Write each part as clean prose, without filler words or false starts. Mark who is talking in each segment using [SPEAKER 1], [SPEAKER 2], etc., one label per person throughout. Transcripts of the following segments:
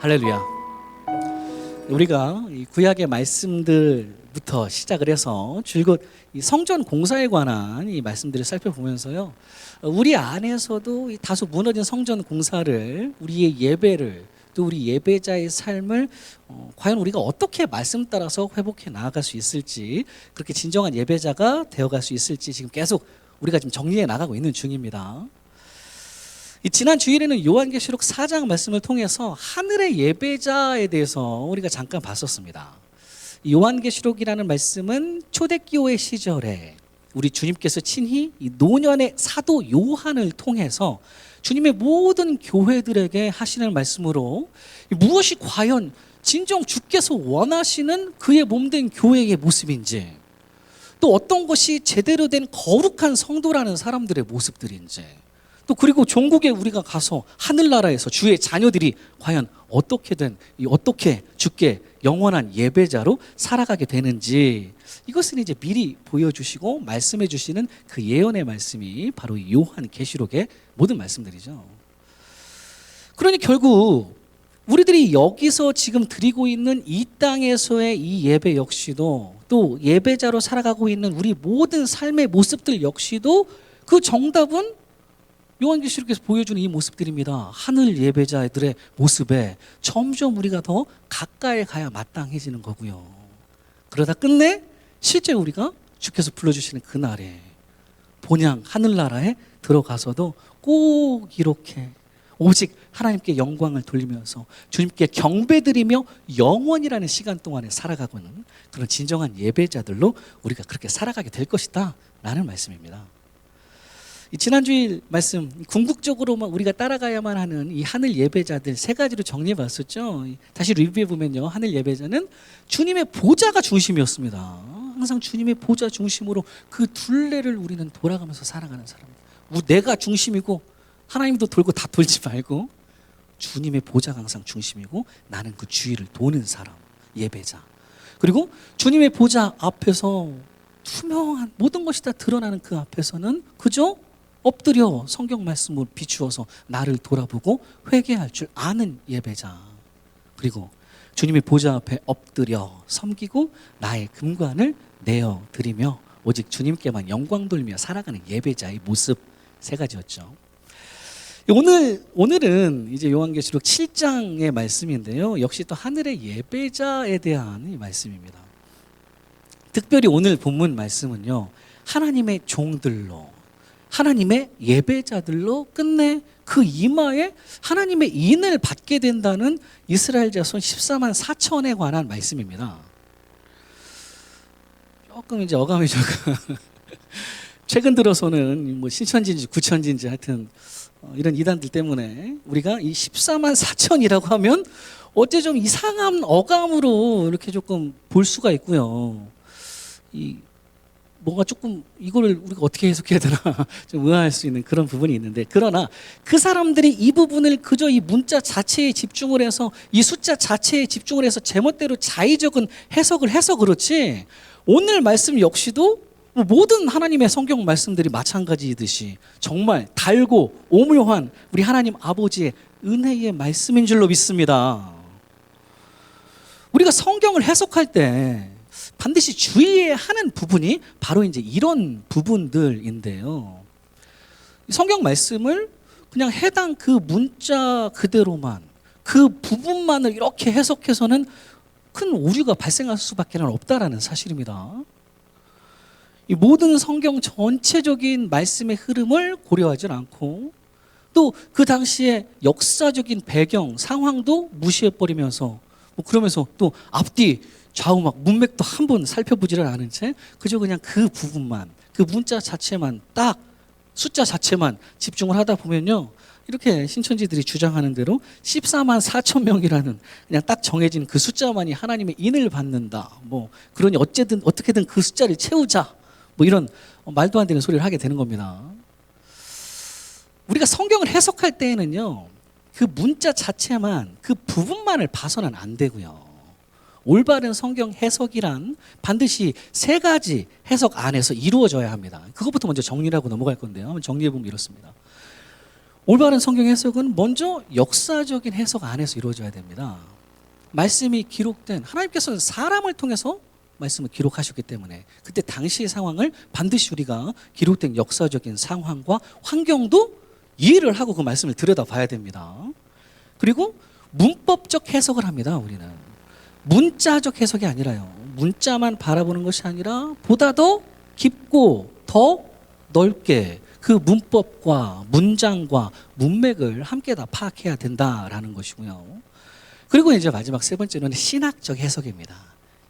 [SPEAKER 1] 할렐루야. 우리가 이 구약의 말씀들부터 시작을 해서 줄곧 이 성전 공사에 관한 이 말씀들을 살펴보면서요, 우리 안에서도 이 다소 무너진 성전 공사를, 우리의 예배를, 또 우리 예배자의 삶을 과연 우리가 어떻게 말씀 따라서 회복해 나아갈 수 있을지, 그렇게 진정한 예배자가 되어갈 수 있을지 지금 계속 우리가 지금 정리해 나가고 있는 중입니다. 지난 주일에는 요한계시록 4장 말씀을 통해서 하늘의 예배자에 대해서 우리가 잠깐 봤었습니다. 요한계시록이라는 말씀은 초대교회 시절에 우리 주님께서 친히 이 노년의 사도 요한을 통해서 주님의 모든 교회들에게 하시는 말씀으로 무엇이 과연 진정 주께서 원하시는 그의 몸된 교회의 모습인지, 또 어떤 것이 제대로 된 거룩한 성도라는 사람들의 모습들인지, 또 그리고 종국에 우리가 가서 하늘나라에서 주의 자녀들이 과연 어떻게 주께 영원한 예배자로 살아가게 되는지, 이것은 이제 미리 보여주시고 말씀해 주시는 그 예언의 말씀이 바로 이 요한계시록의 모든 말씀들이죠. 그러니 결국 우리들이 여기서 지금 드리고 있는 이 땅에서의 이 예배 역시도, 또 예배자로 살아가고 있는 우리 모든 삶의 모습들 역시도 그 정답은 요한계시록에서 보여주는 이 모습들입니다. 하늘 예배자들의 모습에 점점 우리가 더 가까이 가야 마땅해지는 거고요. 그러다 끝내 실제 우리가 주께서 불러주시는 그날에 본향 하늘나라에 들어가서도 꼭 이렇게 오직 하나님께 영광을 돌리면서 주님께 경배드리며 영원이라는 시간 동안에 살아가고는 그런 진정한 예배자들로 우리가 그렇게 살아가게 될 것이다 라는 말씀입니다. 지난주일 말씀, 궁극적으로만 우리가 따라가야만 하는 이 하늘 예배자들 세 가지로 정리해 봤었죠. 다시 리뷰해 보면요, 하늘 예배자는 주님의 보좌가 중심이었습니다. 항상 주님의 보좌 중심으로 그 둘레를 우리는 돌아가면서 살아가는 사람. 내가 중심이고 하나님도 돌고 다 돌지 말고 주님의 보좌가 항상 중심이고 나는 그 주위를 도는 사람, 예배자. 그리고 주님의 보좌 앞에서 투명한 모든 것이 다 드러나는 그 앞에서는 그저 엎드려 성경 말씀을 비추어서 나를 돌아보고 회개할 줄 아는 예배자. 그리고 주님의 보좌 앞에 엎드려 섬기고 나의 금관을 내어 드리며 오직 주님께만 영광 돌며 살아가는 예배자의 모습, 세 가지였죠. 오늘은 이제 요한계시록 7장의 말씀인데요, 역시 또 하늘의 예배자에 대한 이 말씀입니다. 특별히 오늘 본문 말씀은요, 하나님의 종들로, 하나님의 예배자들로 끝내 그 이마에 하나님의 인을 받게 된다는 이스라엘 자손 14만 4천에 관한 말씀입니다. 조금 이제 어감이 조금 최근 들어서는 뭐 신천지인지 구천지인지 하여튼 이런 이단들 때문에 우리가 이 14만 4천이라고 하면 어째 좀 이상한 어감으로 이렇게 조금 볼 수가 있고요. 뭔가 조금 이거를 우리가 어떻게 해석해야 되나 좀 의아할 수 있는 그런 부분이 있는데, 그러나 그 사람들이 이 부분을 그저 이 문자 자체에 집중을 해서, 이 숫자 자체에 집중을 해서 제멋대로 자의적인 해석을 해서 그렇지, 오늘 말씀 역시도 모든 하나님의 성경 말씀들이 마찬가지이듯이 정말 달고 오묘한 우리 하나님 아버지의 은혜의 말씀인 줄로 믿습니다. 우리가 성경을 해석할 때 반드시 주의해야 하는 부분이 바로 이제 이런 부분들인데요. 성경 말씀을 그냥 해당 그 문자 그대로만, 그 부분만을 이렇게 해석해서는 큰 오류가 발생할 수밖에 없다라는 사실입니다. 이 모든 성경 전체적인 말씀의 흐름을 고려하지 않고, 또 그 당시의 역사적인 배경, 상황도 무시해버리면서, 그러면서 또 앞뒤 좌우 막 문맥도 한번 살펴보지를 않은 채 그저 그냥 그 부분만, 그 문자 자체만, 딱 숫자 자체만 집중을 하다 보면요, 이렇게 신천지들이 주장하는 대로 14만 4천 명이라는 그냥 딱 정해진 그 숫자만이 하나님의 인을 받는다, 그러니 어떻게든 그 숫자를 채우자, 이런 말도 안 되는 소리를 하게 되는 겁니다. 우리가 성경을 해석할 때에는요, 그 문자 자체만, 그 부분만을 봐서는 안 되고요, 올바른 성경 해석이란 반드시 세 가지 해석 안에서 이루어져야 합니다. 그것부터 먼저 정리를 하고 넘어갈 건데요, 한번 정리해 보면 이렇습니다. 올바른 성경 해석은 먼저 역사적인 해석 안에서 이루어져야 됩니다. 말씀이 기록된, 하나님께서는 사람을 통해서 말씀을 기록하셨기 때문에 그때 당시의 상황을 반드시 우리가 기록된 역사적인 상황과 환경도 이해를 하고 그 말씀을 들여다봐야 됩니다. 그리고 문법적 해석을 합니다. 우리는 문자적 해석이 아니라요, 문자만 바라보는 것이 아니라 보다 더 깊고 더 넓게 그 문법과 문장과 문맥을 함께 다 파악해야 된다라는 것이고요. 그리고 이제 마지막 세 번째는 신학적 해석입니다.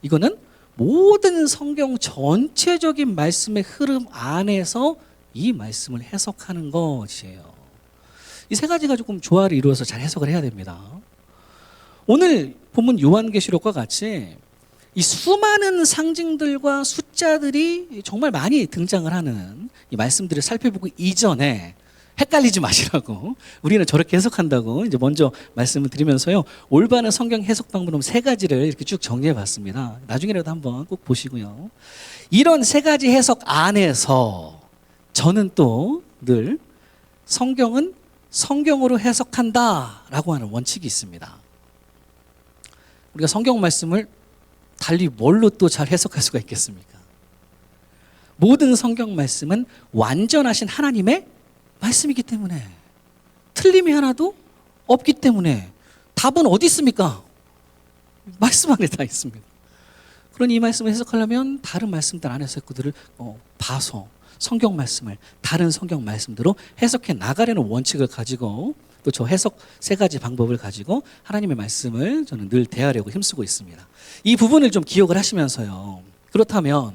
[SPEAKER 1] 이거는 모든 성경 전체적인 말씀의 흐름 안에서 이 말씀을 해석하는 것이에요. 이 세 가지가 조금 조화를 이루어서 잘 해석을 해야 됩니다. 오늘 본문 요한계시록과 같이 이 수많은 상징들과 숫자들이 정말 많이 등장을 하는 이 말씀들을 살펴보기 이전에 헷갈리지 마시라고, 우리는 저렇게 해석한다고 이제 먼저 말씀을 드리면서요, 올바른 성경 해석 방법은 세 가지를 이렇게 쭉 정리해 봤습니다. 나중에라도 한번 꼭 보시고요. 이런 세 가지 해석 안에서 저는 또 늘 성경은 성경으로 해석한다라고 하는 원칙이 있습니다. 우리가 성경 말씀을 달리 뭘로 또 잘 해석할 수가 있겠습니까? 모든 성경 말씀은 완전하신 하나님의 말씀이기 때문에, 틀림이 하나도 없기 때문에 답은 어디 있습니까? 말씀 안에 다 있습니다. 그런 이 말씀을 해석하려면 다른 말씀들 안에서 그들을 봐서 성경 말씀을 다른 성경 말씀대로 해석해 나가려는 원칙을 가지고, 또 저 해석 세 가지 방법을 가지고 하나님의 말씀을 저는 늘 대하려고 힘쓰고 있습니다. 이 부분을 좀 기억을 하시면서요, 그렇다면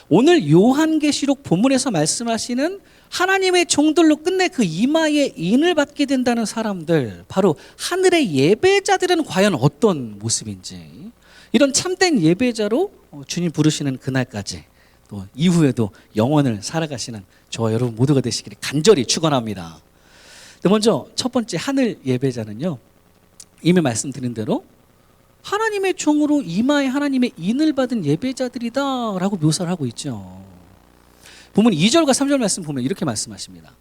[SPEAKER 1] 오늘 요한계시록 본문에서 말씀하시는 하나님의 종들로 끝내 그 이마에 인을 받게 된다는 사람들, 바로 하늘의 예배자들은 과연 어떤 모습인지, 이런 참된 예배자로 주님 부르시는 그날까지, 또 이후에도 영원을 살아가시는 저와 여러분 모두가 되시기를 간절히 축원합니다. 먼저 첫 번째 하늘 예배자는요, 이미 말씀드린 대로 하나님의 종으로 이마에 하나님의 인을 받은 예배자들이다 라고 묘사를 하고 있죠. 본문 2절과 3절 말씀 보면 이렇게 말씀하십니다.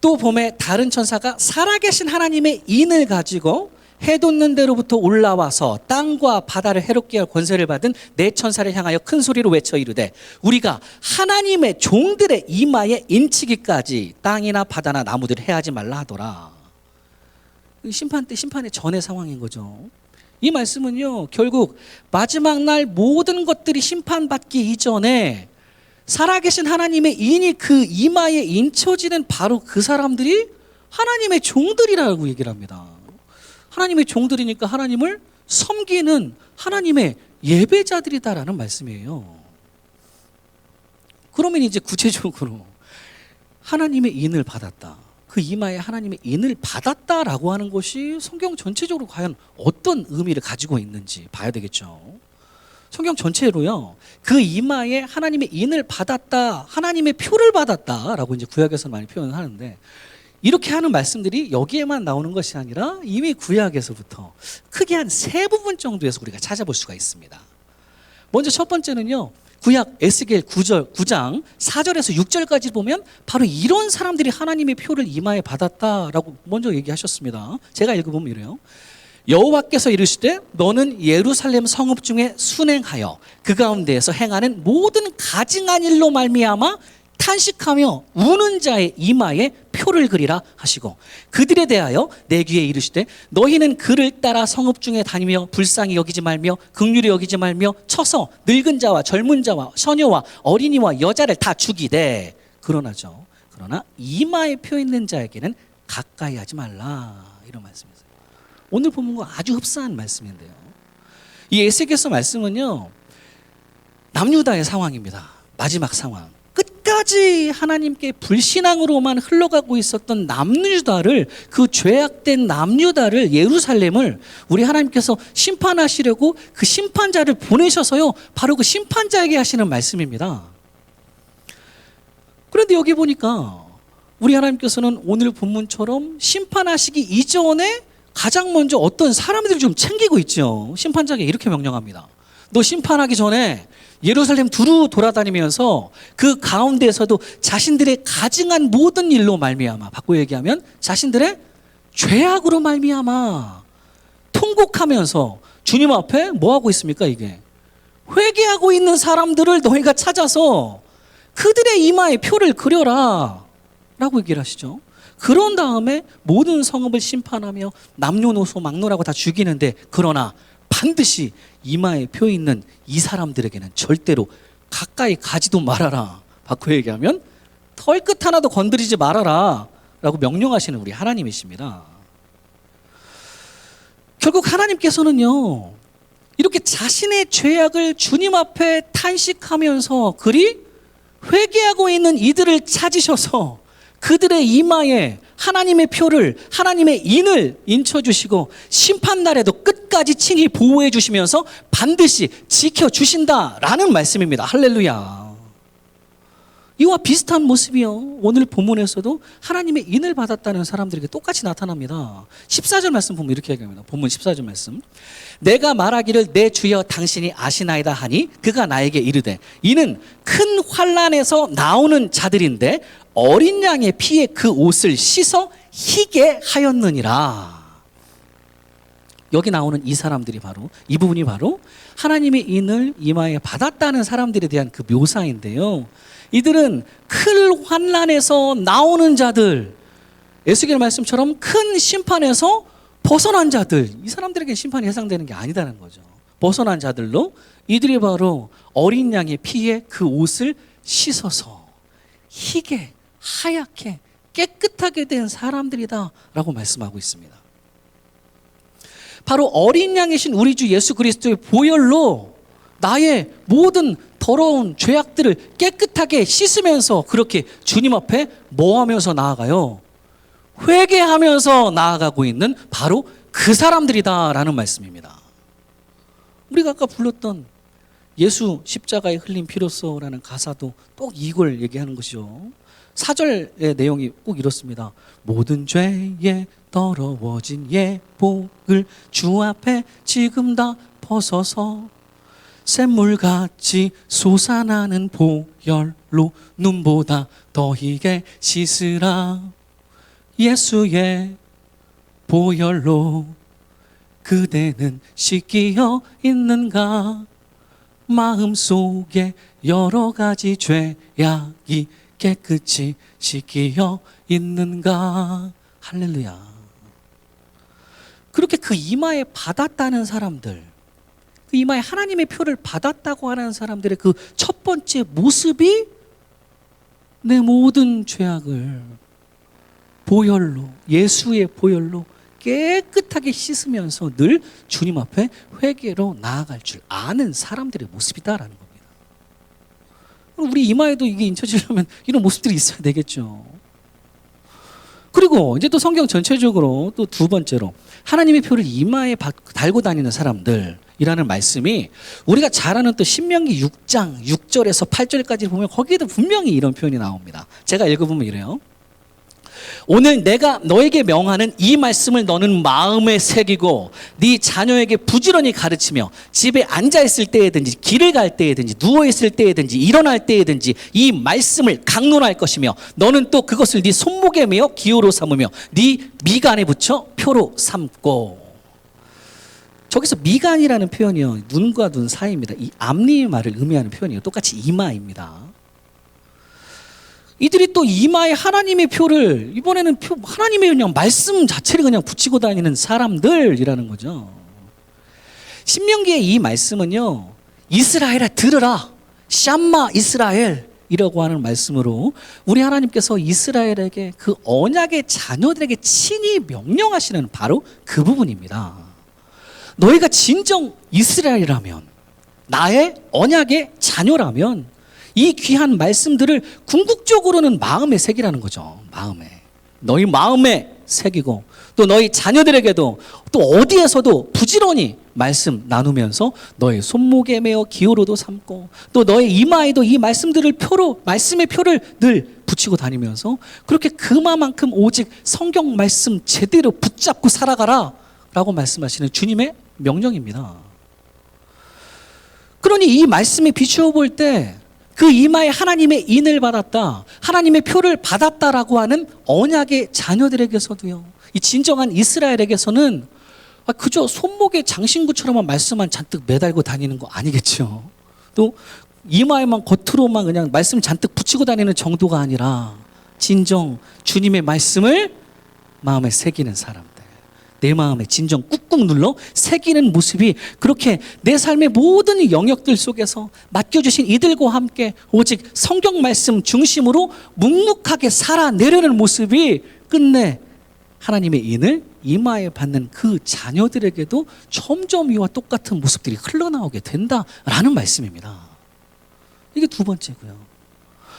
[SPEAKER 1] 또 봄에 다른 천사가 살아계신 하나님의 인을 가지고 해 돋는 데로부터 올라와서 땅과 바다를 해롭게 할 권세를 받은 네 천사를 향하여 큰 소리로 외쳐 이르되, 우리가 하나님의 종들의 이마에 인치기까지 땅이나 바다나 나무들을 해하지 말라 하더라. 심판 때, 심판의 전의 상황인 거죠. 이 말씀은요, 결국 마지막 날 모든 것들이 심판받기 이전에 살아계신 하나님의 인이 그 이마에 인쳐지는 바로 그 사람들이 하나님의 종들이라고 얘기를 합니다. 하나님의 종들이니까 하나님을 섬기는 하나님의 예배자들이다라는 말씀이에요. 그러면 이제 구체적으로 하나님의 인을 받았다, 그 이마에 하나님의 인을 받았다라고 하는 것이 성경 전체적으로 과연 어떤 의미를 가지고 있는지 봐야 되겠죠. 성경 전체로요, 그 이마에 하나님의 인을 받았다, 하나님의 표를 받았다라고 이제 구약에서 많이 표현을 하는데, 이렇게 하는 말씀들이 여기에만 나오는 것이 아니라 이미 구약에서부터 크게 한 세 부분 정도에서 우리가 찾아볼 수가 있습니다. 먼저 첫 번째는요, 구약 에스겔 9장 4절에서 6절까지 보면 바로 이런 사람들이 하나님의 표를 이마에 받았다라고 먼저 얘기하셨습니다. 제가 읽어보면 이래요. 여호와께서 이르시되 너는 예루살렘 성읍 중에 순행하여 그 가운데에서 행하는 모든 가증한 일로 말미암아 탄식하며 우는 자의 이마에 표를 그리라 하시고, 그들에 대하여 내 귀에 이르시되 너희는 그를 따라 성읍 중에 다니며 불쌍히 여기지 말며 긍휼히 여기지 말며 쳐서 늙은 자와 젊은 자와 처녀와 어린이와 여자를 다 죽이되, 그러나 이마에 표 있는 자에게는 가까이 하지 말라, 이런 말씀이세요. 오늘 본문과 아주 흡사한 말씀인데요, 이 에스겔서 말씀은요, 남유다의 상황입니다. 마지막 상황, 끝까지 하나님께 불신앙으로만 흘러가고 있었던 남유다를, 그 죄악된 남유다를, 예루살렘을 우리 하나님께서 심판하시려고 그 심판자를 보내셔서요, 바로 그 심판자에게 하시는 말씀입니다. 그런데 여기 보니까 우리 하나님께서는 오늘 본문처럼 심판하시기 이전에 가장 먼저 어떤 사람들을 좀 챙기고 있죠. 심판자에게 이렇게 명령합니다. 너 심판하기 전에 예루살렘 두루 돌아다니면서 그 가운데에서도 자신들의 가증한 모든 일로 말미암아, 바꿔 얘기하면 자신들의 죄악으로 말미암아 통곡하면서 주님 앞에 뭐 하고 있습니까? 이게 회개하고 있는 사람들을 너희가 찾아서 그들의 이마에 표를 그려라 라고 얘기를 하시죠. 그런 다음에 모든 성읍을 심판하며 남녀노소 막론하고 다 죽이는데, 그러나 반드시 이마에 표 있는 이 사람들에게는 절대로 가까이 가지도 말아라. 바꿔 얘기하면 털끝 하나도 건드리지 말아라 라고 명령하시는 우리 하나님이십니다. 결국 하나님께서는요, 이렇게 자신의 죄악을 주님 앞에 탄식하면서 그리 회개하고 있는 이들을 찾으셔서 그들의 이마에 하나님의 표를, 하나님의 인을 인쳐주시고 심판날에도 끝까지 친히 보호해 주시면서 반드시 지켜주신다라는 말씀입니다. 할렐루야. 이와 비슷한 모습이요, 오늘 본문에서도 하나님의 인을 받았다는 사람들에게 똑같이 나타납니다. 14절 말씀 보면 이렇게 얘기합니다. 본문 14절 말씀. 내가 말하기를 내 주여 당신이 아시나이다 하니 그가 나에게 이르되 이는 큰 환난에서 나오는 자들인데 어린 양의 피에 그 옷을 씻어 희게 하였느니라. 여기 나오는 이 사람들이 바로, 이 부분이 바로 하나님의 인을 이마에 받았다는 사람들에 대한 그 묘사인데요, 이들은 큰 환난에서 나오는 자들, 에스겔 말씀처럼 큰 심판에서 벗어난 자들, 이 사람들에게 심판이 해당되는 게 아니다는 거죠. 벗어난 자들로 이들이 바로 어린 양의 피에 그 옷을 씻어서 희게, 하얗게, 깨끗하게 된 사람들이다 라고 말씀하고 있습니다. 바로 어린 양이신 우리 주 예수 그리스도의 보혈로 나의 모든 더러운 죄악들을 깨끗하게 씻으면서 그렇게 주님 앞에 뭐 하면서 나아가요? 회개하면서 나아가고 있는 바로 그 사람들이다라는 말씀입니다. 우리가 아까 불렀던 예수 십자가에 흘린 피로써라는 가사도 또 이걸 얘기하는 것이죠. 4절의 내용이 꼭 이렇습니다. 모든 죄에 더러워진 예복을 주 앞에 지금 다 벗어서 샘물같이 솟아나는 보혈로 눈보다 더 희게 씻으라. 예수의 보혈로 그대는 씻기어 있는가? 마음속에 여러 가지 죄악이 깨끗이 씻기어 있는가? 할렐루야. 그렇게 그 이마에 받았다는 사람들, 그 이마에 하나님의 표를 받았다고 하는 사람들의 그 첫 번째 모습이 내 모든 죄악을 보혈로, 예수의 보혈로 깨끗하게 씻으면서 늘 주님 앞에 회개로 나아갈 줄 아는 사람들의 모습이다라는 겁니다. 우리 이마에도 이게 인쳐지려면 이런 모습들이 있어야 되겠죠. 그리고 이제 또 성경 전체적으로 또 두 번째로 하나님의 표를 이마에 달고 다니는 사람들이라는 말씀이 우리가 잘 아는 또 신명기 6장 6절에서 8절까지 보면 거기에도 분명히 이런 표현이 나옵니다. 제가 읽어보면 이래요. 오늘 내가 너에게 명하는 이 말씀을 너는 마음에 새기고 네 자녀에게 부지런히 가르치며 집에 앉아있을 때에든지 길을 갈 때에든지 누워있을 때에든지 일어날 때에든지 이 말씀을 강론할 것이며 너는 또 그것을 네 손목에 매어 기호로 삼으며 네 미간에 붙여 표로 삼고. 저기서 미간이라는 표현이요, 눈과 눈 사이입니다. 이 앞니말을 의미하는 표현이에요. 똑같이 이마입니다. 이들이 또 이마에 하나님의 표를, 이번에는 하나님의 그냥 말씀 자체를 그냥 붙이고 다니는 사람들이라는 거죠. 신명기의 이 말씀은요, 이스라엘아 들으라, 샴마 이스라엘이라고 하는 말씀으로 우리 하나님께서 이스라엘에게 그 언약의 자녀들에게 친히 명령하시는 바로 그 부분입니다. 너희가 진정 이스라엘이라면, 나의 언약의 자녀라면 이 귀한 말씀들을 궁극적으로는 마음에 새기라는 거죠. 마음에, 너희 마음에 새기고 또 너희 자녀들에게도 또 어디에서도 부지런히 말씀 나누면서 너의 손목에 매어 기호로도 삼고 또 너의 이마에도 이 말씀들을 표로, 말씀의 표를 늘 붙이고 다니면서 그렇게 그만큼 오직 성경 말씀 제대로 붙잡고 살아가라 라고 말씀하시는 주님의 명령입니다. 그러니 이 말씀에 비추어 볼 때 그 이마에 하나님의 인을 받았다, 하나님의 표를 받았다라고 하는 언약의 자녀들에게서도요, 이 진정한 이스라엘에게서는 그저 손목에 장신구처럼만 말씀만 잔뜩 매달고 다니는 거 아니겠죠. 또 이마에만 겉으로만 그냥 말씀 잔뜩 붙이고 다니는 정도가 아니라 진정 주님의 말씀을 마음에 새기는 사람들, 내 마음에 진정 꾹꾹 눌러 새기는 모습이 그렇게 내 삶의 모든 영역들 속에서 맡겨주신 이들과 함께 오직 성경 말씀 중심으로 묵묵하게 살아내려는 모습이 끝내 하나님의 인을 이마에 받는 그 자녀들에게도 점점 이와 똑같은 모습들이 흘러나오게 된다라는 말씀입니다. 이게 두 번째고요.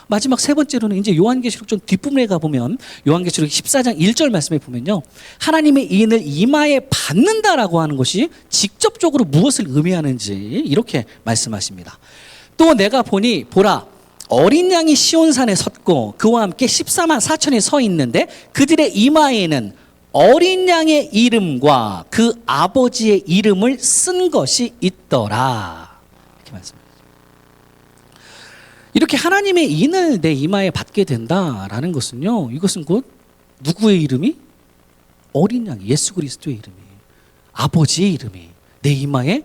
[SPEAKER 1] 마지막 세 번째로는 이제 요한계시록 좀 뒷부분에 가보면 요한계시록 14장 1절 말씀에 보면요, 하나님의 인을 이마에 받는다라고 하는 것이 직접적으로 무엇을 의미하는지 이렇게 말씀하십니다. 또 내가 보니 보라, 어린 양이 시온산에 섰고 그와 함께 14만 4천이 서 있는데 그들의 이마에는 어린 양의 이름과 그 아버지의 이름을 쓴 것이 있더라. 이렇게 말씀합니다. 이렇게 하나님의 인을 내 이마에 받게 된다라는 것은요, 이것은 곧 누구의 이름이? 어린 양 예수 그리스도의 이름이, 아버지의 이름이 내 이마에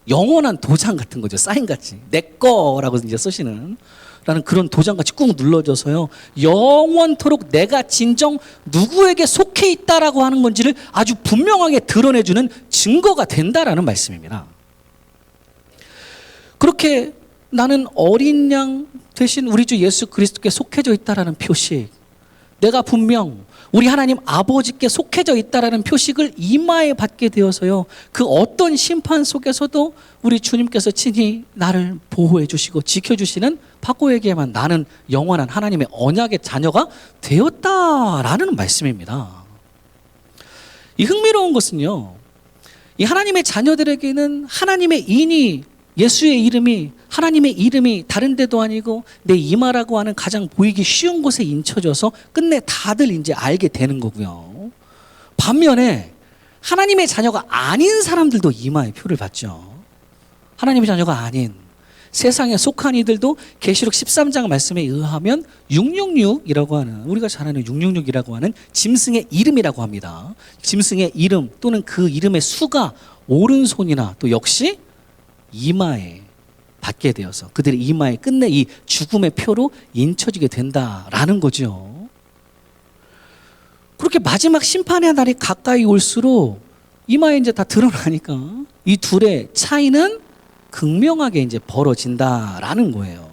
[SPEAKER 1] 영원한 도장 같은 거죠. 사인같이 내 거라고 이제 쓰시는 라는 그런 도장같이 꾹 눌러져서요, 영원토록 내가 진정 누구에게 속해 있다라고 하는 건지를 아주 분명하게 드러내주는 증거가 된다라는 말씀입니다. 그렇게 나는 어린 양 대신 우리 주 예수 그리스도께 속해져 있다라는 표식, 내가 분명 우리 하나님 아버지께 속해져 있다라는 표식을 이마에 받게 되어서요, 그 어떤 심판 속에서도 우리 주님께서 친히 나를 보호해 주시고 지켜주시는 바고에게만 나는 영원한 하나님의 언약의 자녀가 되었다라는 말씀입니다. 이 흥미로운 것은요, 이 하나님의 자녀들에게는 하나님의 인이, 예수의 이름이, 하나님의 이름이 다른 데도 아니고 내 이마라고 하는 가장 보이기 쉬운 곳에 인쳐져서 끝내 다들 이제 알게 되는 거고요. 반면에 하나님의 자녀가 아닌 사람들도 이마의 표를 받죠. 하나님의 자녀가 아닌 세상에 속한 이들도 계시록 13장 말씀에 의하면 666이라고 하는, 우리가 잘 아는 666이라고 하는 짐승의 이름이라고 합니다. 짐승의 이름 또는 그 이름의 수가 오른손이나 또 역시 이마에 받게 되어서 그들의 이마에 끝내 이 죽음의 표로 인쳐지게 된다라는 거죠. 그렇게 마지막 심판의 날이 가까이 올수록 이마에 이제 다 드러나니까 이 둘의 차이는 극명하게 이제 벌어진다라는 거예요.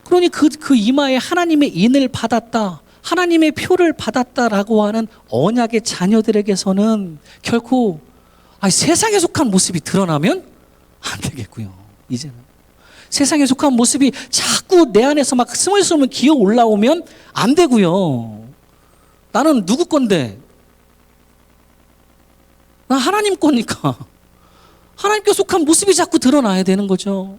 [SPEAKER 1] 그러니 그 이마에 하나님의 인을 받았다, 하나님의 표를 받았다라고 하는 언약의 자녀들에게서는 결코 세상에 속한 모습이 드러나면 안 되겠고요. 이제는 세상에 속한 모습이 자꾸 내 안에서 막 스물스물 기어 올라오면 안 되고요. 나는 누구 건데? 나 하나님 거니까 하나님께 속한 모습이 자꾸 드러나야 되는 거죠.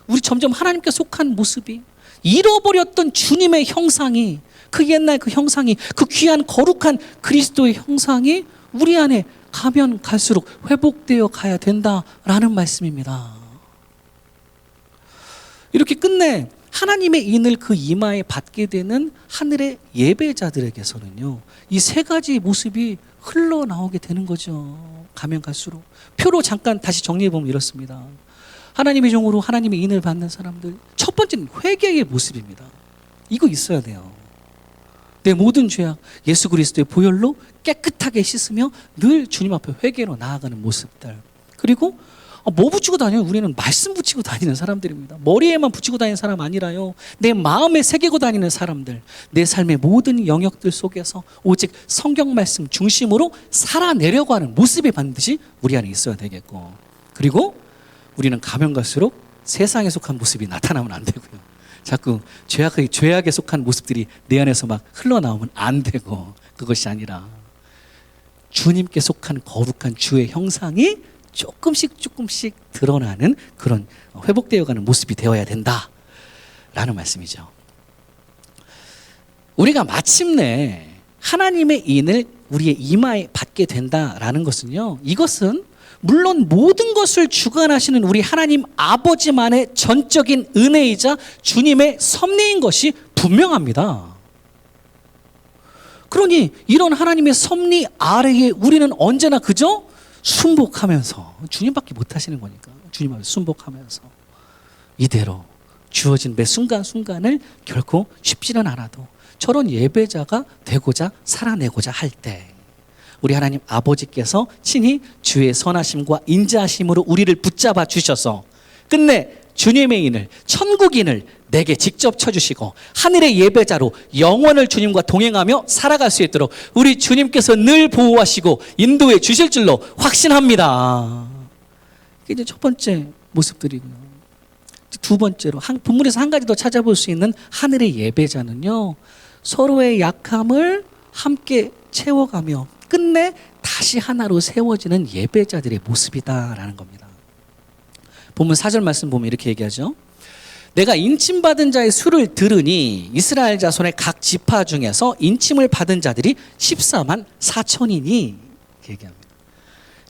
[SPEAKER 1] 우리 점점 하나님께 속한 모습이, 잃어버렸던 주님의 형상이, 그 옛날 그 형상이, 그 귀한 거룩한 그리스도의 형상이 우리 안에 가면 갈수록 회복되어 가야 된다라는 말씀입니다. 이렇게 끝내 하나님의 인을 그 이마에 받게 되는 하늘의 예배자들에게서는요, 이 세 가지 모습이 흘러나오게 되는 거죠. 가면 갈수록. 표로 잠깐 다시 정리해보면 이렇습니다. 하나님의 종으로 하나님의 인을 받는 사람들, 첫 번째는 회개의 모습입니다. 이거 있어야 돼요. 내 모든 죄악 예수 그리스도의 보혈로 깨끗하게 씻으며 늘 주님 앞에 회개로 나아가는 모습들. 그리고 뭐 붙이고 다녀요? 우리는 말씀 붙이고 다니는 사람들입니다. 머리에만 붙이고 다니는 사람 아니라요, 내 마음에 새기고 다니는 사람들, 내 삶의 모든 영역들 속에서 오직 성경 말씀 중심으로 살아내려고 하는 모습이 반드시 우리 안에 있어야 되겠고, 그리고 우리는 가면 갈수록 세상에 속한 모습이 나타나면 안 되고요, 자꾸 죄악에 속한 모습들이 내 안에서 막 흘러나오면 안 되고, 그것이 아니라 주님께 속한 거룩한 주의 형상이 조금씩 드러나는 그런 회복되어가는 모습이 되어야 된다라는 말씀이죠. 우리가 마침내 하나님의 인을 우리의 이마에 받게 된다라는 것은요, 이것은 물론 모든 것을 주관하시는 우리 하나님 아버지만의 전적인 은혜이자 주님의 섭리인 것이 분명합니다. 그러니 이런 하나님의 섭리 아래에 우리는 언제나 그저 순복하면서, 주님밖에 못하시는 거니까 주님 앞에 순복하면서 이대로 주어진 매 순간순간을 결코 쉽지는 않아도 저런 예배자가 되고자 살아내고자 할 때 우리 하나님 아버지께서 친히 주의 선하심과 인자하심으로 우리를 붙잡아 주셔서 끝내 주님의 인을, 천국인을 내게 직접 쳐주시고 하늘의 예배자로 영원을 주님과 동행하며 살아갈 수 있도록 우리 주님께서 늘 보호하시고 인도해 주실 줄로 확신합니다. 이게 이제 첫 번째 모습들이고요. 두 번째로 본문에서 한 가지 더 찾아볼 수 있는 하늘의 예배자는요, 서로의 약함을 함께 채워가며 끝내 다시 하나로 세워지는 예배자들의 모습이다라는 겁니다. 본문 4절 말씀 보면 이렇게 얘기하죠. 내가 인침받은 자의 수를 들으니 이스라엘 자손의 각 지파 중에서 인침을 받은 자들이 14만 4천이니 이렇게 얘기합니다.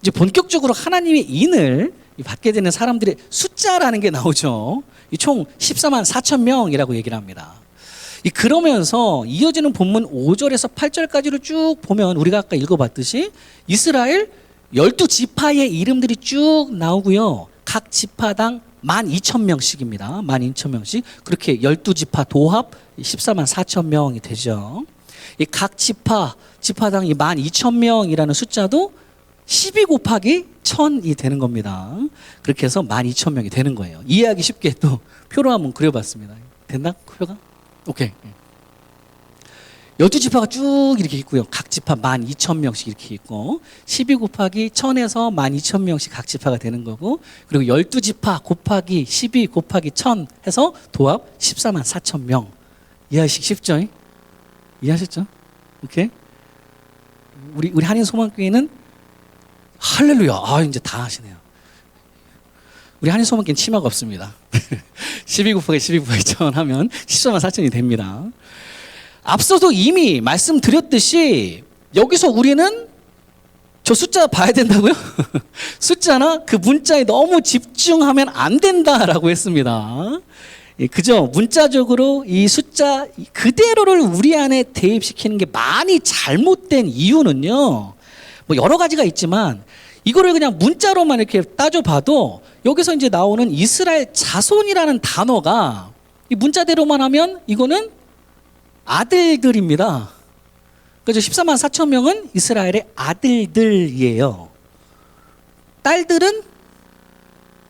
[SPEAKER 1] 이제 본격적으로 하나님의 인을 받게 되는 사람들의 숫자라는 게 나오죠. 총 14만 4천 명이라고 얘기를 합니다. 그러면서 이어지는 본문 5절에서 8절까지를 쭉 보면 우리가 아까 읽어봤듯이 이스라엘 12지파의 이름들이 쭉 나오고요. 각 지파당 12,000명씩입니다. 12,000명씩. 그렇게 12지파 도합 14만 4천 명이 되죠. 각 지파당 12,000명이라는 숫자도 12 곱하기 1000이 되는 겁니다. 그렇게 해서 12,000명이 되는 거예요. 이해하기 쉽게 또 표로 한번 그려봤습니다. 됐나? 표가? 오케이. 12지파가 쭉 이렇게 있고요. 각 지파 12,000명씩 이렇게 있고 12 곱하기 1000에서 12,000명씩 각 지파가 되는 거고, 그리고 12지파 곱하기 12 곱하기 1000 해서 도합 14만 4천 명. 이해하시기 쉽죠? 이해하셨죠? 오케이. 우리 한인 소망교회는 할렐루야. 이제 다 하시네요. 우리 한인 소망교회는 치마가 없습니다. 12 곱하기 12 곱하기 1000 하면 14만 4천이 됩니다. 앞서도 이미 말씀드렸듯이 여기서 우리는 저 숫자 봐야 된다고요? 숫자나 그 문자에 너무 집중하면 안 된다라고 했습니다. 그죠? 문자적으로 이 숫자 그대로를 우리 안에 대입시키는 게 많이 잘못된 이유는요, 뭐 여러 가지가 있지만 이거를 그냥 문자로만 이렇게 따져봐도 여기서 이제 나오는 이스라엘 자손이라는 단어가 이 문자대로만 하면 이거는 아들들입니다. 그래서 14만 4천 명은 이스라엘의 아들들이에요. 딸들은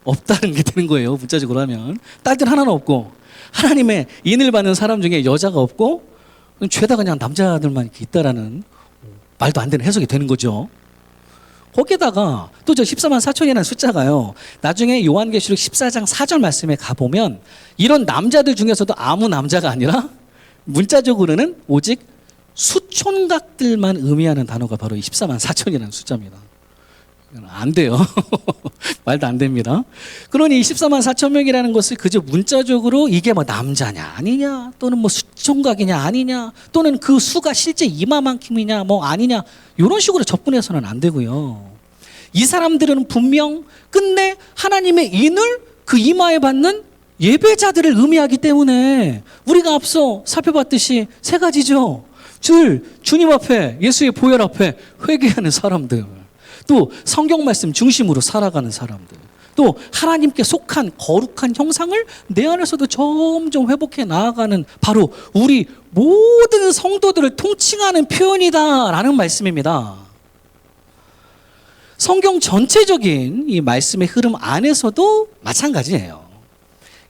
[SPEAKER 1] 없다는 게 되는 거예요. 문자적으로 하면 딸들 하나는 없고, 하나님의 인을 받는 사람 중에 여자가 없고 죄다 그냥 남자들만 이렇게 있다라는 말도 안 되는 해석이 되는 거죠. 거기에다가 또 저 14만 4천이라는 숫자가요, 나중에 요한계시록 14장 4절 말씀에 가보면 이런 남자들 중에서도 아무 남자가 아니라 문자적으로는 오직 수촌각들만 의미하는 단어가 바로 이 14만 4천이라는 숫자입니다. 안 돼요. 말도 안 됩니다. 그러니 14만 4천 명이라는 것을 그저 문자적으로 이게 뭐 남자냐 아니냐, 또는 뭐 수총각이냐 아니냐, 또는 그 수가 실제 이마만큼이냐 뭐 아니냐, 이런 식으로 접근해서는 안 되고요. 이 사람들은 분명 끝내 하나님의 인을 그 이마에 받는 예배자들을 의미하기 때문에 우리가 앞서 살펴봤듯이 세 가지죠. 주님 앞에, 예수의 보혈 앞에 회개하는 사람들, 또 성경 말씀 중심으로 살아가는 사람들, 또 하나님께 속한 거룩한 형상을 내 안에서도 점점 회복해 나아가는 바로 우리 모든 성도들을 통칭하는 표현이다라는 말씀입니다. 성경 전체적인 이 말씀의 흐름 안에서도 마찬가지예요.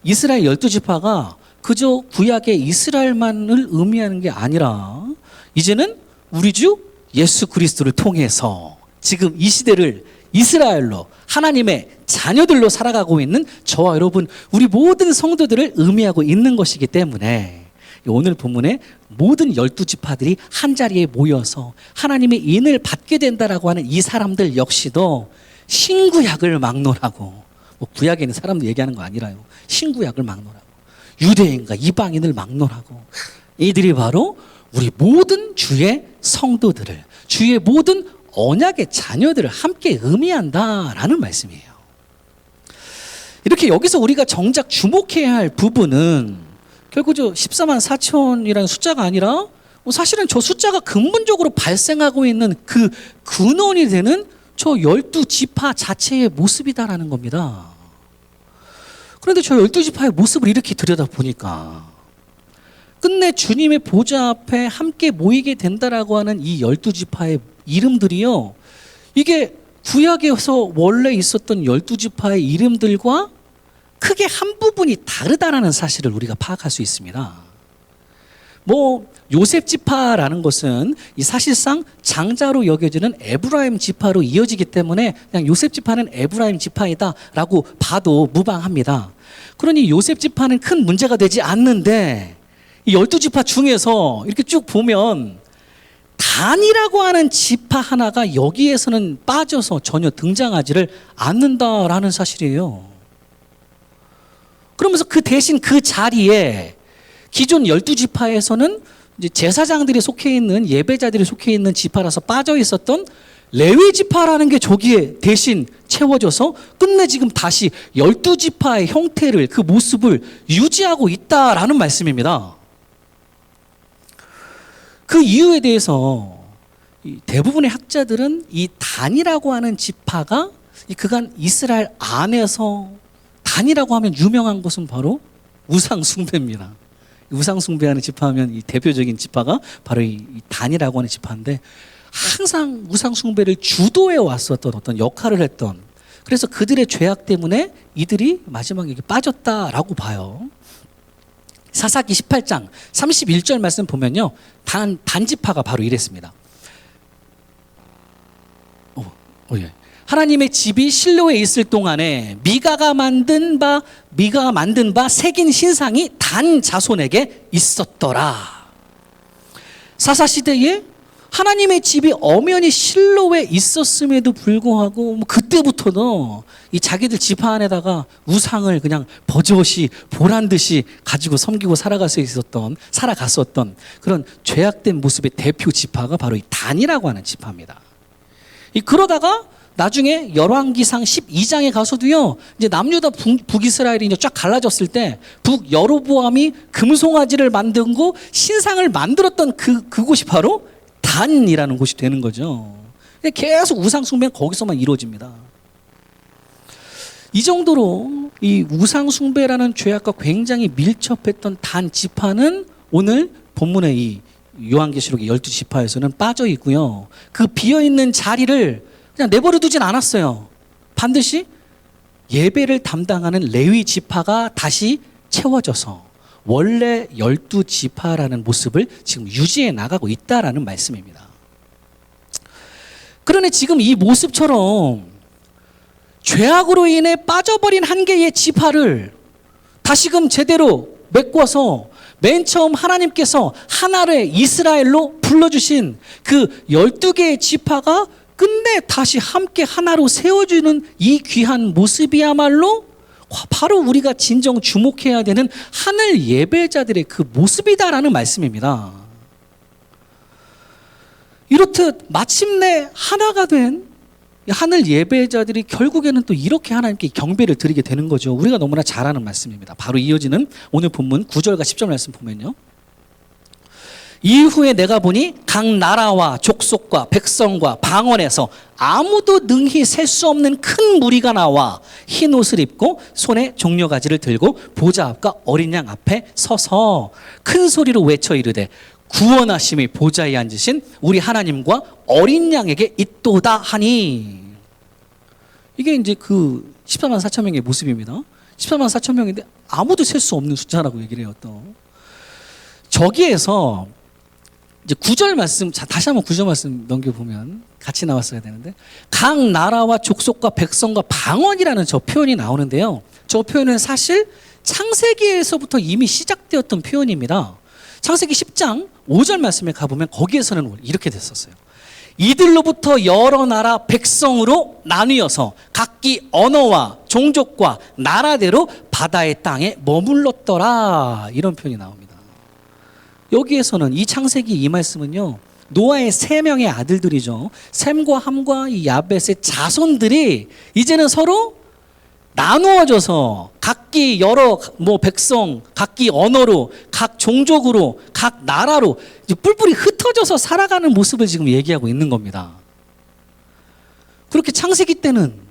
[SPEAKER 1] 이스라엘 12지파가 그저 구약의 이스라엘만을 의미하는 게 아니라 이제는 우리 주 예수 그리스도를 통해서 지금 이 시대를 이스라엘로, 하나님의 자녀들로 살아가고 있는 저와 여러분, 우리 모든 성도들을 의미하고 있는 것이기 때문에 오늘 본문에 모든 12지파들이 한자리에 모여서 하나님의 인을 받게 된다라고 하는 이 사람들 역시도 신구약을 막론하고, 뭐 구약에 있는 사람들 얘기하는 거 아니라요, 신구약을 막론하고 유대인과 이방인을 막론하고, 이들이 바로 우리 모든 주의 성도들을, 주의 모든 언약의 자녀들을 함께 의미한다라는 말씀이에요. 이렇게 여기서 우리가 정작 주목해야 할 부분은 결국 저 14만 4천이라는 숫자가 아니라 사실은 저 숫자가 근본적으로 발생하고 있는 그 근원이 되는 저 12지파 자체의 모습이다라는 겁니다. 그런데 저 12지파의 모습을 이렇게 들여다보니까 끝내 주님의 보좌 앞에 함께 모이게 된다라고 하는 이 12지파의 이름들이요, 이게 구약에서 원래 있었던 12지파의 이름들과 크게 한 부분이 다르다라는 사실을 우리가 파악할 수 있습니다. 요셉 지파라는 것은 이 사실상 장자로 여겨지는 에브라임 지파로 이어지기 때문에 그냥 요셉 지파는 에브라임 지파이다라고 봐도 무방합니다. 그러니 요셉 지파는 큰 문제가 되지 않는데 이 12지파 중에서 이렇게 쭉 보면 단이라고 하는 지파 하나가 여기에서는 빠져서 전혀 등장하지를 않는다라는 사실이에요. 그러면서 그 대신 그 자리에 기존 12지파에서는 이제 제사장들이 속해 있는, 예배자들이 속해 있는 지파라서 빠져 있었던 레위 지파라는 게 저기에 대신 채워져서 끝내 지금 다시 12지파의 형태를, 그 모습을 유지하고 있다라는 말씀입니다. 그 이유에 대해서 대부분의 학자들은 이 단이라고 하는 지파가 그간 이스라엘 안에서, 단이라고 하면 유명한 것은 바로 우상 숭배입니다. 우상 숭배하는 지파하면 이 대표적인 지파가 바로 이 단이라고 하는 지파인데, 항상 우상 숭배를 주도해 왔었던 어떤 역할을 했던, 그래서 그들의 죄악 때문에 이들이 마지막에 빠졌다라고 봐요. 사사기 18장 31절 말씀 보면요, 단지파가 바로 이랬습니다. 예. 하나님의 집이 실로에 있을 동안에 미가가 만든 바 새긴 신상이 단 자손에게 있었더라. 사사 시대에 하나님의 집이 엄연히 실로에 있었음에도 불구하고 그때부터도 이 자기들 지파 안에다가 우상을 그냥 버젓이 보란 듯이 가지고 섬기고 살아갔었던 그런 죄악된 모습의 대표 지파가 바로 이 단이라고 하는 지파입니다. 그러다가 나중에 열왕기상 12장에 가서도요, 이제 남유다 북이스라엘이 이제 쫙 갈라졌을 때 북여로보암이 금송아지를 만들고 신상을 만들었던 그곳이 바로 단이라는 곳이 되는 거죠. 계속 우상 숭배는 거기서만 이루어집니다. 이 정도로 이 우상 숭배라는 죄악과 굉장히 밀접했던 단 지파는 오늘 본문의 이 요한계시록의 12지파에서는 빠져 있고요. 그 비어 있는 자리를 그냥 내버려 두진 않았어요. 반드시 예배를 담당하는 레위 지파가 다시 채워져서 원래 12지파라는 모습을 지금 유지해 나가고 있다라는 말씀입니다. 그러니 지금 이 모습처럼 죄악으로 인해 빠져버린 한 개의 지파를 다시금 제대로 메꿔서 맨 처음 하나님께서 하나의 이스라엘로 불러주신 그 12개의 지파가 끝내 다시 함께 하나로 세워주는 이 귀한 모습이야말로 바로 우리가 진정 주목해야 되는 하늘 예배자들의 그 모습이다라는 말씀입니다. 이렇듯 마침내 하나가 된 하늘 예배자들이 결국에는 또 이렇게 하나님께 경배를 드리게 되는 거죠. 우리가 너무나 잘 아는 말씀입니다. 바로 이어지는 오늘 본문 9절과 10절 말씀 보면요, 이후에 내가 보니 각 나라와 족속과 백성과 방언에서 아무도 능히 셀 수 없는 큰 무리가 나와 흰 옷을 입고 손에 종려가지를 들고 보좌 앞과 어린 양 앞에 서서 큰 소리로 외쳐 이르되 구원하심이 보좌에 앉으신 우리 하나님과 어린 양에게 있도다 하니. 이게 이제 그 14만 4천 명의 모습입니다. 14만 4천 명인데 아무도 셀 수 없는 숫자라고 얘기를 해요. 또 저기에서 이제 9절 말씀, 다시 한번 9절 말씀 넘겨보면 같이 나왔어야 되는데, 각 나라와 족속과 백성과 방언이라는 저 표현이 나오는데요, 저 표현은 사실 창세기에서부터 이미 시작되었던 표현입니다. 창세기 10장 5절 말씀에 가보면 거기에서는 이렇게 됐었어요. 이들로부터 여러 나라 백성으로 나뉘어서 각기 언어와 종족과 나라대로 바다의 땅에 머물렀더라, 이런 표현이 나옵니다. 여기에서는 이 창세기 이 말씀은요, 노아의 세 명의 아들들이죠. 셈과 함과 이 야벳의 자손들이 이제는 서로 나누어져서 각기 여러 백성, 각기 언어로, 각 종족으로, 각 나라로 이제 뿔뿔이 흩어져서 살아가는 모습을 지금 얘기하고 있는 겁니다. 그렇게 창세기 때는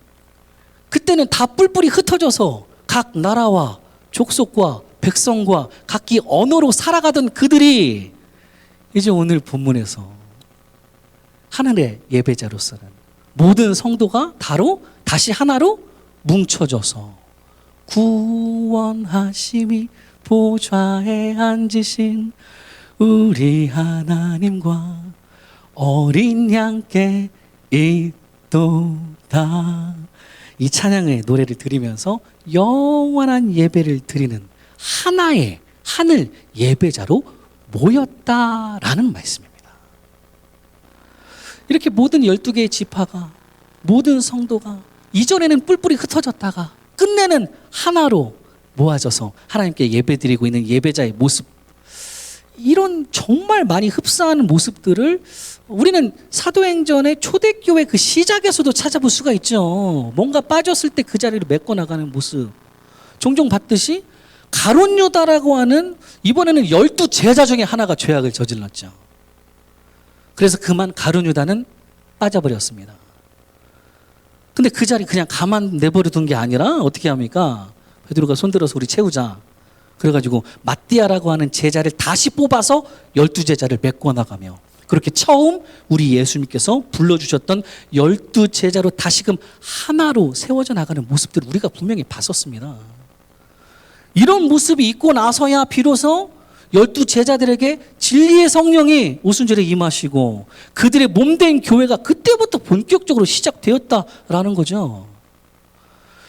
[SPEAKER 1] 그때는 다 뿔뿔이 흩어져서 각 나라와 족속과 백성과 각기 언어로 살아가던 그들이 이제 오늘 본문에서 하나님의 예배자로서는 모든 성도가 다시 하나로 뭉쳐져서 구원하심이 보좌에 앉으신 우리 하나님과 어린 양께 있도다. 이 찬양의 노래를 들으면서 영원한 예배를 드리는 하나의 하늘 예배자로 모였다라는 말씀입니다. 이렇게 모든 12개의 지파가, 모든 성도가 이전에는 뿔뿔이 흩어졌다가 끝내는 하나로 모아져서 하나님께 예배드리고 있는 예배자의 모습, 이런 정말 많이 흡사한 모습들을 우리는 사도행전의 초대교회 그 시작에서도 찾아볼 수가 있죠. 뭔가 빠졌을 때 그 자리를 메꿔 나가는 모습, 종종 봤듯이 가룟 유다라고 하는 이번에는 12 제자 중에 하나가 죄악을 저질렀죠. 그래서 그만 가룟 유다는 빠져버렸습니다. 근데 그 자리 그냥 가만 내버려 둔 게 아니라 어떻게 합니까? 베드로가 손들어서 우리 채우자. 그래가지고 마띠아라고 하는 제자를 다시 뽑아서 12 제자를 메꿔 나가며, 그렇게 처음 우리 예수님께서 불러주셨던 12 제자로 다시금 하나로 세워져 나가는 모습들을 우리가 분명히 봤었습니다. 이런 모습이 있고 나서야 비로소 12 제자들에게 진리의 성령이 오순절에 임하시고 그들의 몸된 교회가 그때부터 본격적으로 시작되었다라는 거죠.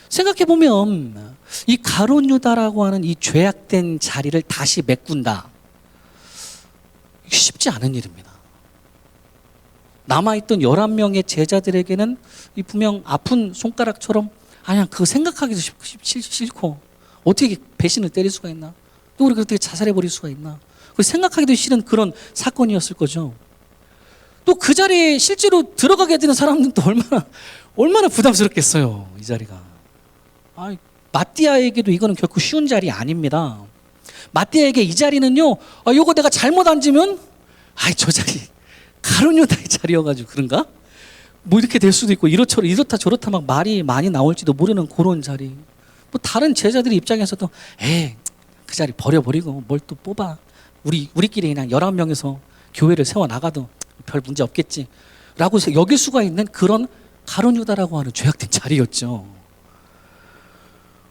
[SPEAKER 1] 생각해보면 이 가룟 유다라고 하는 이 죄악된 자리를 다시 메꾼다, 쉽지 않은 일입니다. 남아있던 11명의 제자들에게는 이 분명 아픈 손가락처럼 아니야, 그거 생각하기도 싫고 어떻게 배신을 때릴 수가 있나, 또 우리가 어떻게 자살해버릴 수가 있나, 생각하기도 싫은 그런 사건이었을 거죠. 또 그 자리에 실제로 들어가게 되는 사람들도 얼마나 부담스럽겠어요, 이 자리가. 마띠아에게도 이거는 결코 쉬운 자리 아닙니다. 마띠아에게 이 자리는요, 요거 내가 잘못 앉으면 저 자리 가룟 유다의 자리여가지고 그런가? 뭐 이렇게 될 수도 있고 이렇다 저렇다 막 말이 많이 나올지도 모르는 그런 자리. 뭐 다른 제자들 입장에서도 그 자리 버려버리고 뭘 또 뽑아, 우리끼리 그냥 11명에서 교회를 세워나가도 별 문제 없겠지 라고 여길 수가 있는 그런 가룟 유다라고 하는 죄악된 자리였죠.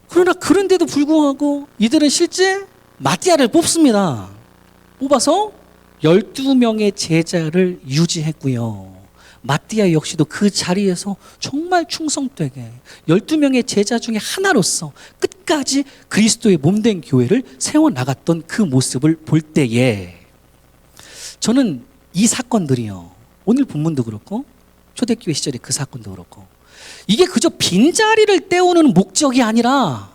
[SPEAKER 1] 그러나 그런데도 불구하고 이들은 실제 마띠아를 뽑습니다. 뽑아서 12명의 제자를 유지했고요. 마띠아 역시도 그 자리에서 정말 충성되게 12명의 제자 중에 하나로서 끝까지 그리스도의 몸된 교회를 세워나갔던 그 모습을 볼 때에 저는 이 사건들이요, 오늘 본문도 그렇고 초대교회 시절의 그 사건도 그렇고, 이게 그저 빈자리를 때우는 목적이 아니라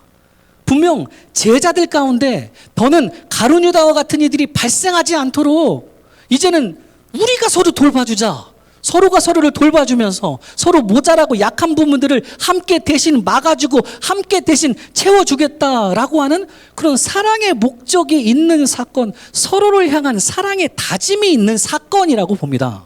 [SPEAKER 1] 분명 제자들 가운데 더는 가룟 유다와 같은 이들이 발생하지 않도록 이제는 우리가 서로 돌봐주자, 서로가 서로를 돌봐주면서 서로 모자라고 약한 부분들을 함께 대신 막아주고 함께 대신 채워주겠다라고 하는 그런 사랑의 목적이 있는 사건, 서로를 향한 사랑의 다짐이 있는 사건이라고 봅니다.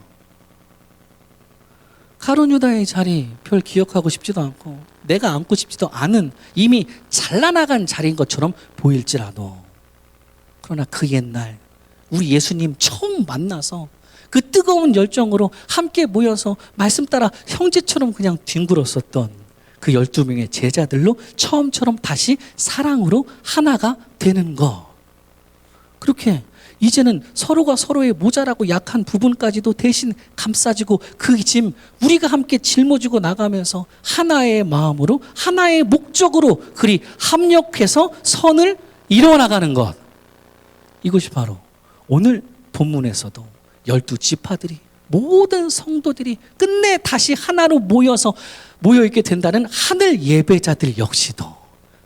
[SPEAKER 1] 가룟 유다의 자리 별 기억하고 싶지도 않고 내가 앉고 싶지도 않은 이미 잘라나간 자리인 것처럼 보일지라도, 그러나 그 옛날 우리 예수님 처음 만나서 그 뜨거운 열정으로 함께 모여서 말씀 따라 형제처럼 그냥 뒹굴었었던 그 12명의 제자들로 처음처럼 다시 사랑으로 하나가 되는 것. 그렇게 이제는 서로가 서로의 모자라고 약한 부분까지도 대신 감싸지고 그 짐 우리가 함께 짊어지고 나가면서 하나의 마음으로 하나의 목적으로 그리 합력해서 선을 이뤄나가는 것. 이것이 바로 오늘 본문에서도 12 지파들이, 모든 성도들이 끝내 다시 하나로 모여있게 된다는 하늘 예배자들 역시도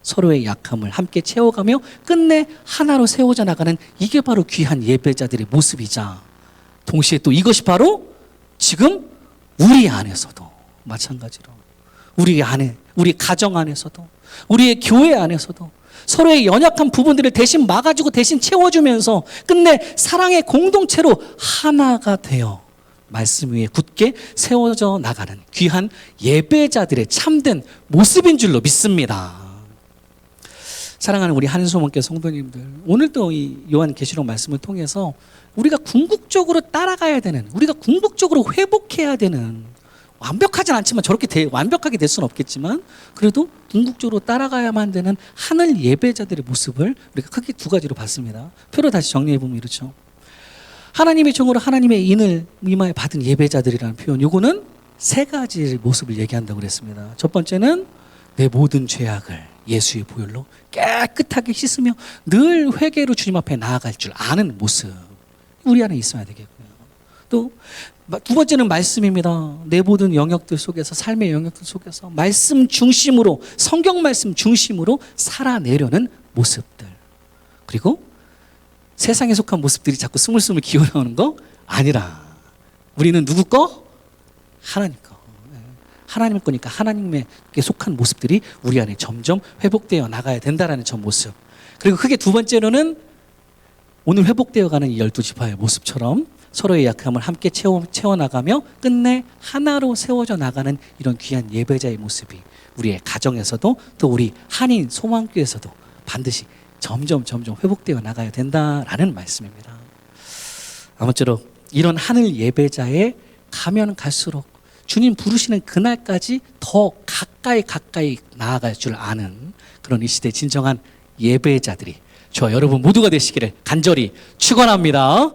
[SPEAKER 1] 서로의 약함을 함께 채워가며 끝내 하나로 세워져 나가는, 이게 바로 귀한 예배자들의 모습이자 동시에 또 이것이 바로 지금 우리 안에서도 마찬가지로 우리 안에, 우리 가정 안에서도, 우리의 교회 안에서도 서로의 연약한 부분들을 대신 막아주고 대신 채워주면서 끝내 사랑의 공동체로 하나가 되어 말씀 위에 굳게 세워져 나가는 귀한 예배자들의 참된 모습인 줄로 믿습니다. 사랑하는 우리 한소문교 성도님들, 오늘도 이 요한계시록 말씀을 통해서 우리가 궁극적으로 따라가야 되는, 우리가 궁극적으로 회복해야 되는, 완벽하진 않지만 저렇게 완벽하게 될 수는 없겠지만 그래도 궁극적으로 따라가야만 되는 하늘 예배자들의 모습을 우리가 크게 두 가지로 봤습니다. 표로 다시 정리해 보면 이렇죠. 하나님의 종으로 하나님의 인을 이마에 받은 예배자들이라는 표현, 요거는 세 가지 모습을 얘기한다고 그랬습니다. 첫 번째는 내 모든 죄악을 예수의 보혈로 깨끗하게 씻으며 늘 회개로 주님 앞에 나아갈 줄 아는 모습, 우리 안에 있어야 되겠고요. 또 두 번째는 말씀입니다. 내 모든 영역들 속에서, 삶의 영역들 속에서 말씀 중심으로, 성경 말씀 중심으로 살아내려는 모습들. 그리고 세상에 속한 모습들이 자꾸 스물스물 기어나오는 거 아니라 우리는 누구 거? 하나님 거. 하나님 거니까 하나님께 속한 모습들이 우리 안에 점점 회복되어 나가야 된다는 저 모습. 그리고 크게 두 번째로는 오늘 회복되어가는 이 12지파의 모습처럼 서로의 약함을 함께 채워나가며 끝내 하나로 세워져 나가는 이런 귀한 예배자의 모습이 우리의 가정에서도 또 우리 한인 소망교에서도 반드시 점점 회복되어 나가야 된다라는 말씀입니다. 아무쪼록 이런 하늘 예배자에 가면 갈수록 주님 부르시는 그날까지 더 가까이 나아갈 줄 아는 그런 이 시대의 진정한 예배자들이 저와 여러분 모두가 되시기를 간절히 축원합니다.